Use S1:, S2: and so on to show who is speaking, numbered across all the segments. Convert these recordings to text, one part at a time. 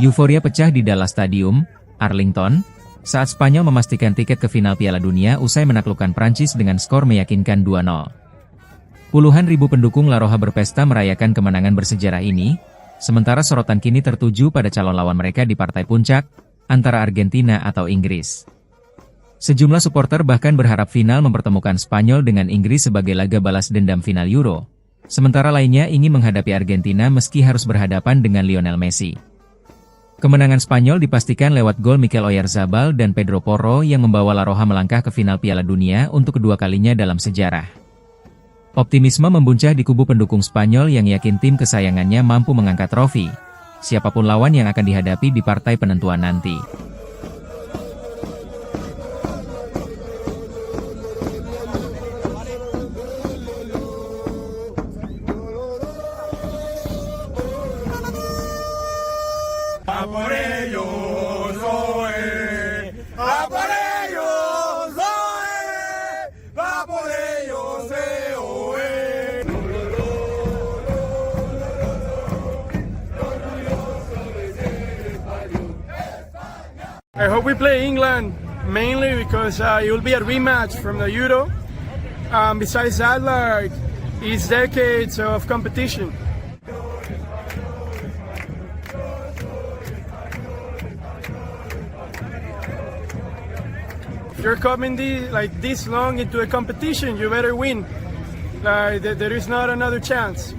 S1: Euforia pecah di Dallas Stadium, Arlington, saat Spanyol memastikan tiket ke final Piala Dunia usai menaklukkan Prancis dengan skor meyakinkan 2-0. Puluhan ribu pendukung La Roja berpesta merayakan kemenangan bersejarah ini, sementara sorotan kini tertuju pada calon lawan mereka di partai puncak, antara Argentina atau Inggris. Sejumlah supporter bahkan berharap final mempertemukan Spanyol dengan Inggris sebagai laga balas dendam final Euro, sementara lainnya ingin menghadapi Argentina meski harus berhadapan dengan Lionel Messi. Kemenangan Spanyol dipastikan lewat gol Mikel Oyarzabal dan Pedro Porro yang membawa La Roja melangkah ke final Piala Dunia untuk kedua kalinya dalam sejarah. Optimisme membuncah di kubu pendukung Spanyol yang yakin tim kesayangannya mampu mengangkat trofi, siapapun lawan yang akan dihadapi di partai penentuan nanti.
S2: A por ellos, Zoe, a por ellos, Zoe, a por ellos, Zoe. I hope we play England mainly because it will be a rematch from the Euro. Besides that, like, it's decades of competition. If you're coming this long into a competition, you better win. There is not another chance.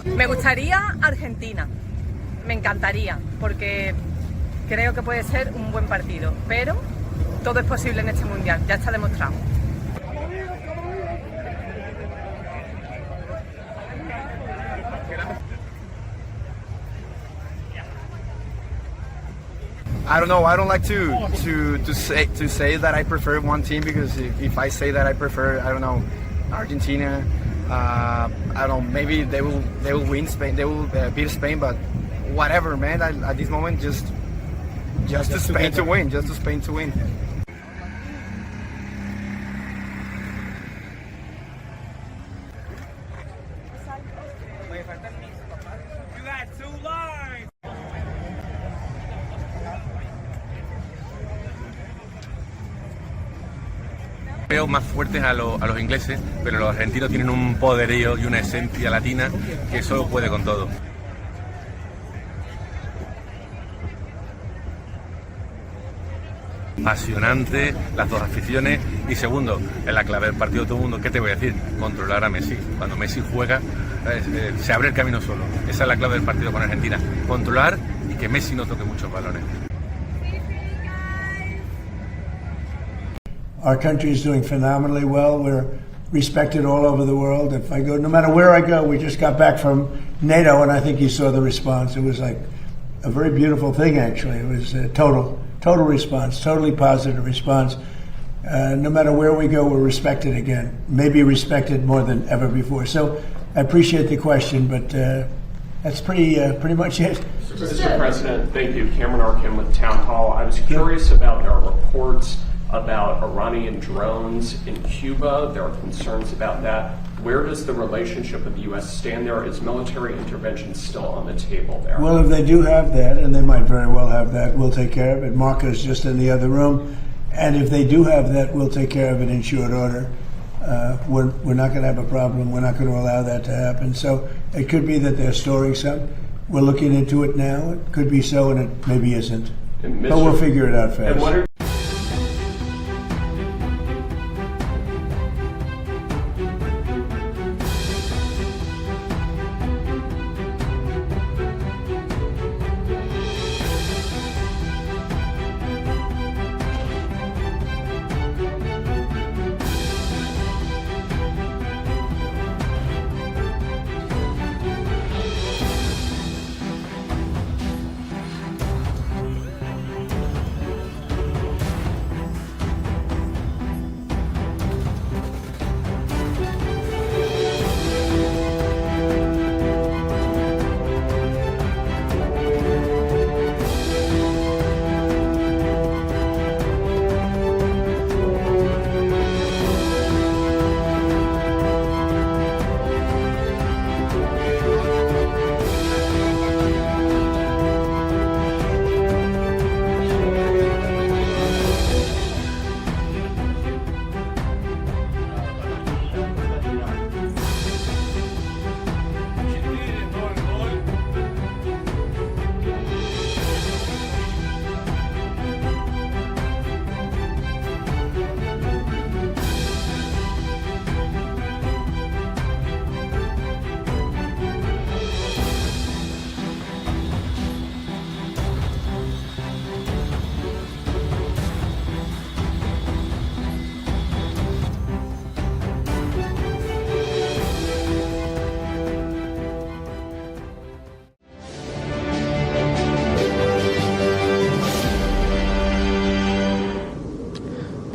S3: Me gustaría Argentina, me encantaría, porque creo que puede ser un buen partido, pero todo es posible en este mundial, ya está demostrado.
S4: I don't know. I don't like to say that I prefer one team, because if I say that I prefer, I don't know, Argentina. I don't know. Maybe they will win Spain. They will beat Spain, but whatever, man. At this moment, just to Spain to win. Just to Spain to win.
S5: Veo más fuertes a los ingleses, pero los argentinos tienen un poderío y una esencia latina que solo puede con todo. Apasionante, las dos aficiones, y segundo, en la clave del partido de todo el mundo, ¿qué te voy a decir? Controlar a Messi. Cuando Messi juega, se abre el camino solo. Esa es la clave del partido con Argentina, controlar y que Messi no toque muchos balones.
S6: Our country is doing phenomenally well. We're respected all over the world. If I go, no matter where I go, we just got back from NATO, and I think you saw the response. It was like a very beautiful thing, actually. It was a total response, totally positive response. No matter where we go, we're respected again, maybe respected more than ever before. So I appreciate the question, but that's pretty much it.
S7: Mr. President, thank you. Cameron Arkin with Town Hall. I was curious about our reports about Iranian drones in Cuba. There are concerns about that. Where does the relationship with the U.S. stand there? Is military intervention still on the table there?
S6: Well, if they do have that, and they might very well have that, we'll take care of it. Marco's just in the other room. And if they do have that, we'll take care of it in short order. We're not going to have a problem. We're not going to allow that to happen. So it could be that they're storing some. We're looking into it now. It could be so, and it maybe isn't. But we'll figure it out fast.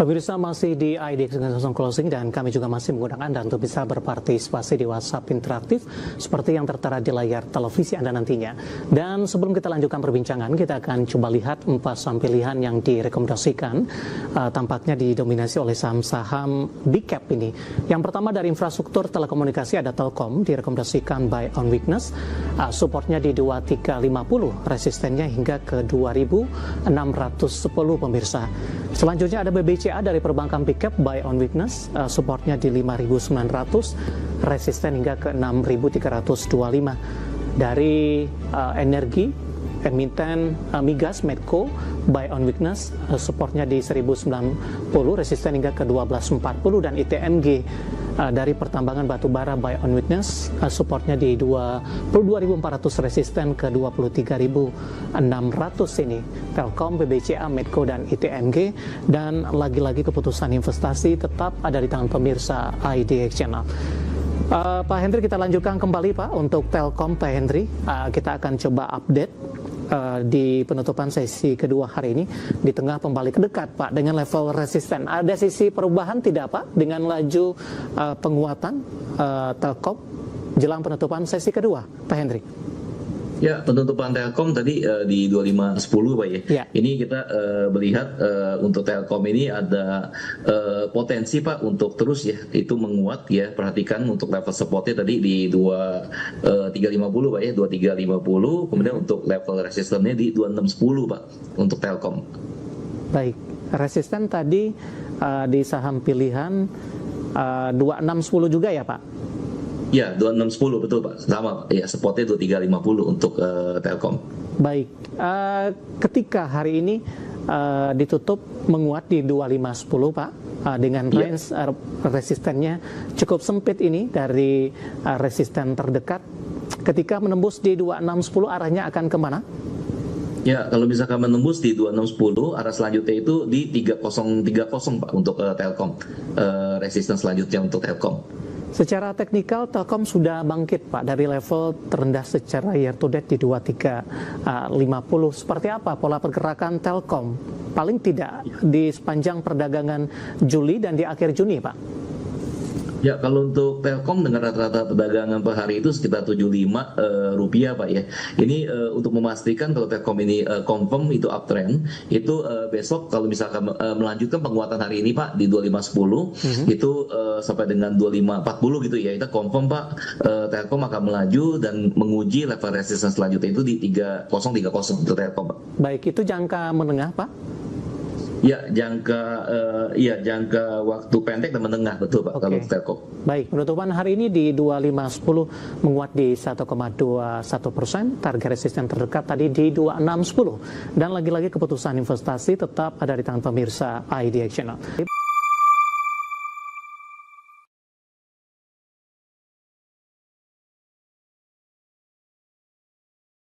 S8: Pemirsa, masih di IDX dengan langsung closing dan kami juga masih mengundang Anda untuk bisa berpartisipasi di WhatsApp interaktif seperti yang tertera di layar televisi Anda nantinya. Dan sebelum kita lanjutkan perbincangan, kita akan coba lihat 4 saham pilihan yang direkomendasikan. Tampaknya didominasi oleh saham-saham big cap ini. Yang pertama dari infrastruktur telekomunikasi ada Telkom, direkomendasikan buy on weakness. Supportnya di 2350, resistennya hingga ke 2610 pemirsa. Selanjutnya ada BBCA dari perbankan big cap buy on weakness, supportnya di 5.900, resisten hingga ke 6.325. Dari energi emiten migas Medco buy on weakness, supportnya di 1090, resisten hingga ke 1240. Dan ITMG dari pertambangan batubara buy on weakness, supportnya di 22.400, resisten ke 23.600 ini. Telkom, BBCA, Medco, dan ITMG. Dan lagi-lagi keputusan investasi tetap ada di tangan pemirsa IDX Channel. Pak Hendri, kita lanjutkan kembali Pak untuk Telkom. Pak Hendri, kita akan coba update di penutupan sesi kedua hari ini di tengah pembalik dekat Pak dengan level resisten. Ada sisi perubahan tidak Pak dengan laju penguatan Telkom jelang penutupan sesi kedua, Pak Hendri?
S9: Ya, penutupan Telkom tadi di 2510 Pak ya.
S8: Ya.
S9: Ini kita melihat untuk Telkom ini ada potensi Pak untuk terus ya itu menguat ya. Perhatikan untuk level supportnya tadi di 2350 Pak ya, 2350. Kemudian untuk level resistennya di 2610 Pak untuk Telkom.
S8: Baik, resisten tadi di saham pilihan 2610 juga ya Pak?
S9: Ya, 2610 betul Pak. Sama ya, spotnya 2350 untuk Telkom.
S8: Baik, ketika hari ini ditutup menguat di 2510 Pak, dengan range resistennya cukup sempit ini dari resisten terdekat. Ketika menembus di 2610 arahnya akan kemana?
S9: Ya, kalau misalkan menembus di 2610, arah selanjutnya itu di 3030 Pak untuk Telkom. Resisten selanjutnya untuk Telkom.
S8: Secara teknikal, Telkom sudah bangkit Pak dari level terendah secara year to date di 2350. Seperti apa pola pergerakan Telkom? Paling tidak di sepanjang perdagangan Juli dan di akhir Juni Pak?
S9: Ya, kalau untuk Telkom dengan rata-rata perdagangan per hari itu sekitar 75 rupiah Pak ya. Ini untuk memastikan kalau Telkom ini confirm itu uptrend, itu besok kalau misalkan melanjutkan penguatan hari ini Pak di 2510 itu sampai dengan 2540 gitu ya, kita confirm Pak Telkom akan melaju dan menguji level resistance selanjutnya itu di 3030 untuk Telkom Pak.
S8: Baik, itu jangka menengah Pak?
S9: Ya, jangka waktu pendek dan menengah betul Pak kalau Telkom.
S8: Baik, penutupan hari ini di 2510 menguat di 1,21%, target resisten terdekat tadi di 2610. Dan lagi-lagi keputusan investasi tetap ada di tangan pemirsa IDX Channel.